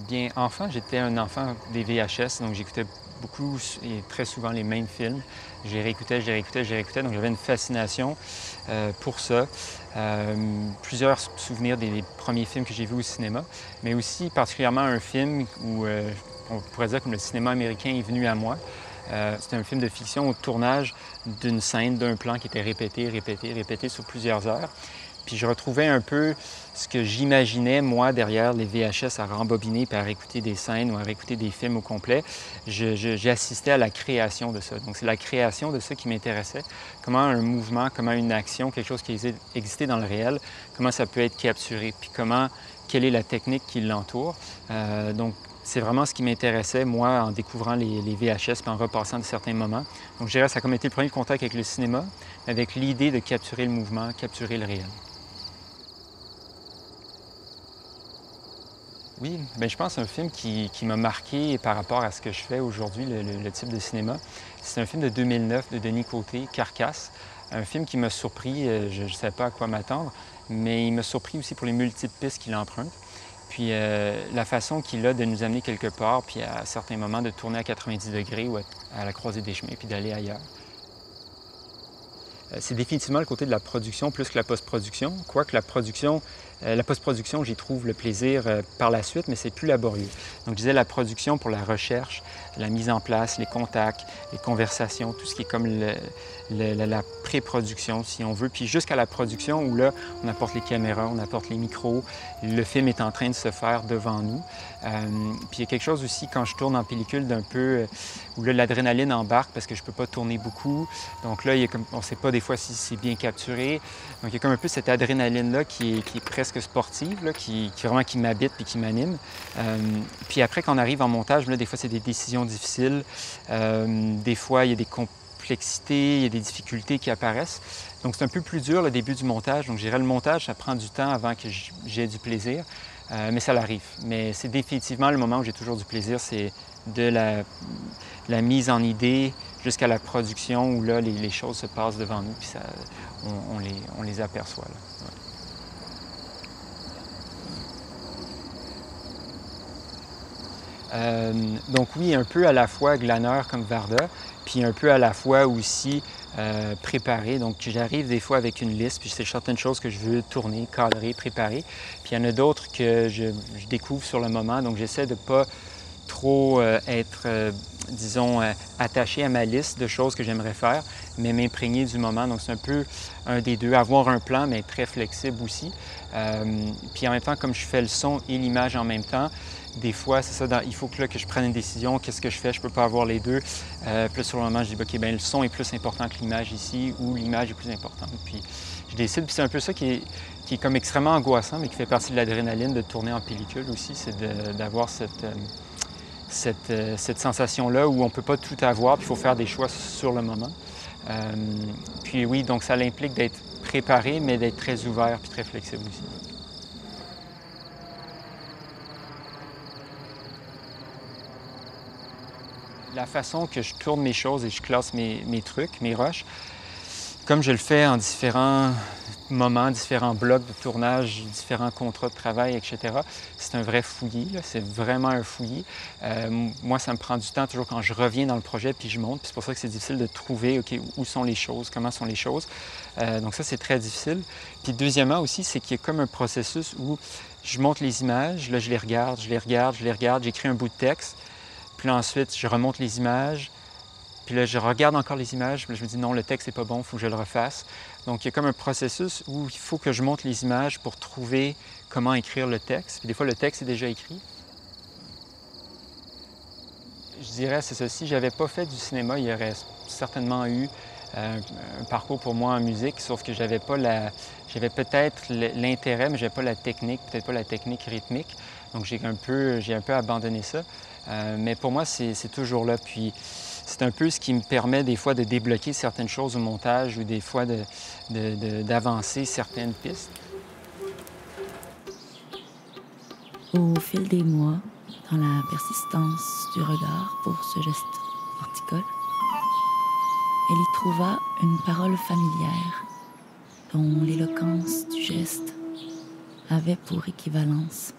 Bien, enfant, j'étais un enfant des VHS, donc j'écoutais beaucoup et très souvent les mêmes films. Je les réécoutais, donc j'avais une fascination pour ça. Plusieurs souvenirs des premiers films que j'ai vus au cinéma, mais aussi particulièrement un film où on pourrait dire comme le cinéma américain est venu à moi. C'était un film de fiction au tournage d'une scène, d'un plan qui était répété, répété, répété sur plusieurs heures. Puis je retrouvais un peu ce que j'imaginais, moi, derrière les VHS, à rembobiner puis à réécouter des scènes ou à réécouter des films au complet. J'assistais à la création de ça. Donc, c'est la création de ça qui m'intéressait. Comment un mouvement, comment une action, quelque chose qui existait dans le réel, comment ça peut être capturé, puis quelle est la technique qui l'entoure. Donc, c'est vraiment ce qui m'intéressait, moi, en découvrant les VHS puis en repassant de certains moments. Donc, je dirais que ça a comme été le premier contact avec le cinéma, avec l'idée de capturer le mouvement, capturer le réel. Oui, bien, je pense que c'est un film qui m'a marqué par rapport à ce que je fais aujourd'hui, le type de cinéma. C'est un film de 2009 de Denis Côté, Carcasse. Un film qui m'a surpris, je ne savais pas à quoi m'attendre, mais il m'a surpris aussi pour les multiples pistes qu'il emprunte. Puis la façon qu'il a de nous amener quelque part, puis à certains moments de tourner à 90 degrés ou à la croisée des chemins, puis d'aller ailleurs. C'est définitivement le côté de la production plus que la post-production, quoique la post-production, j'y trouve le plaisir par la suite, mais c'est plus laborieux. Donc, je disais la production pour la recherche, la mise en place, les contacts, les conversations, tout ce qui est comme la pré-production, si on veut. Puis jusqu'à la production où là, on apporte les caméras, on apporte les micros, le film est en train de se faire devant nous. Puis il y a quelque chose aussi quand je tourne en pellicule d'un peu où là, l'adrénaline embarque parce que je ne peux pas tourner beaucoup. Donc là, on ne sait pas des fois si c'est bien capturé. Donc il y a comme un peu cette adrénaline-là qui est presque sportive, là, vraiment qui m'habite et qui m'anime. Puis après, quand on arrive en montage, là, des fois, c'est des décisions difficiles. Des fois, il y a des complexités, il y a des difficultés qui apparaissent. Donc c'est un peu plus dur le début du montage. Donc je dirais le montage, ça prend du temps avant que j'ai du plaisir. Mais ça l'arrive. Mais c'est définitivement le moment où j'ai toujours du plaisir, c'est de la mise en idée jusqu'à la production où là, les choses se passent devant nous puis on les aperçoit. Là. Ouais. Donc oui, un peu à la fois glaneur comme Varda, puis un peu à la fois aussi préparé. Donc j'arrive des fois avec une liste, puis c'est certaines choses que je veux tourner, cadrer, préparer. Puis il y en a d'autres que je découvre sur le moment, donc j'essaie de ne pas trop être, disons, attaché à ma liste de choses que j'aimerais faire, mais m'imprégner du moment. Donc c'est un peu un des deux, avoir un plan, mais être très flexible aussi. Puis en même temps, comme je fais le son et l'image en même temps, des fois, c'est ça, il faut que je prenne une décision, qu'est-ce que je fais, je ne peux pas avoir les deux. Puis là, sur le moment, je dis, OK, bien, le son est plus important que l'image ici, ou l'image est plus importante. Puis je décide, puis c'est un peu ça qui est comme extrêmement angoissant, mais qui fait partie de l'adrénaline de tourner en pellicule aussi, c'est d'avoir cette sensation-là où on ne peut pas tout avoir, puis il faut faire des choix sur le moment. Puis oui, donc ça implique d'être préparé, mais d'être très ouvert puis très flexible aussi. La façon que je tourne mes choses et je classe mes trucs, mes rushs, comme je le fais en différents moments, différents blocs de tournage, différents contrats de travail, etc., c'est un vrai fouillis, là. C'est vraiment un fouillis. Moi, ça me prend du temps toujours quand je reviens dans le projet puis je monte. Puis c'est pour ça que c'est difficile de trouver, OK, où sont les choses, comment sont les choses. Donc ça, c'est très difficile. Puis deuxièmement aussi, c'est qu'il y a comme un processus où je monte les images, là, je les regarde, je les regarde, je les regarde, j'écris un bout de texte. Puis là, ensuite, je remonte les images. Puis là, je regarde encore les images. Puis là, je me dis non, le texte n'est pas bon, il faut que je le refasse. Donc, il y a comme un processus où il faut que je monte les images pour trouver comment écrire le texte. Puis des fois, le texte est déjà écrit. Je dirais, c'est ça. Si je n'avais pas fait du cinéma, il y aurait certainement eu un parcours pour moi en musique, sauf que j'avais peut-être l'intérêt, mais je n'avais pas la technique, peut-être pas la technique rythmique. Donc j'ai un peu abandonné ça. Mais pour moi, c'est toujours là. Puis c'est un peu ce qui me permet des fois de débloquer certaines choses au montage ou des fois d'avancer certaines pistes. Au fil des mois, dans la persistance du regard pour ce geste horticole, elle y trouva une parole familière dont l'éloquence du geste avait pour équivalence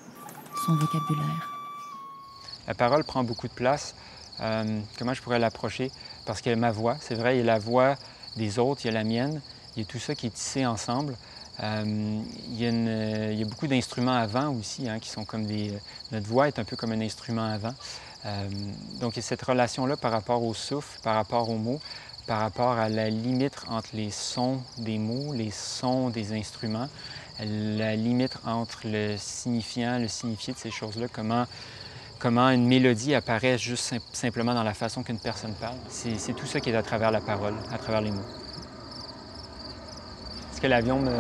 son vocabulaire. La parole prend beaucoup de place. Comment je pourrais l'approcher? Parce que ma voix, c'est vrai, il y a la voix des autres, il y a la mienne, il y a tout ça qui est tissé ensemble. Il y a beaucoup d'instruments à vent aussi, hein, qui sont comme des... Notre voix est un peu comme un instrument à vent. Donc, il y a cette relation-là par rapport au souffle, par rapport aux mots, par rapport à la limite entre les sons des mots, les sons des instruments, la limite entre le signifiant, le signifié de ces choses-là, comment une mélodie apparaît juste simplement dans la façon qu'une personne parle. C'est tout ça qui est à travers la parole, à travers les mots. Est-ce que l'avion me...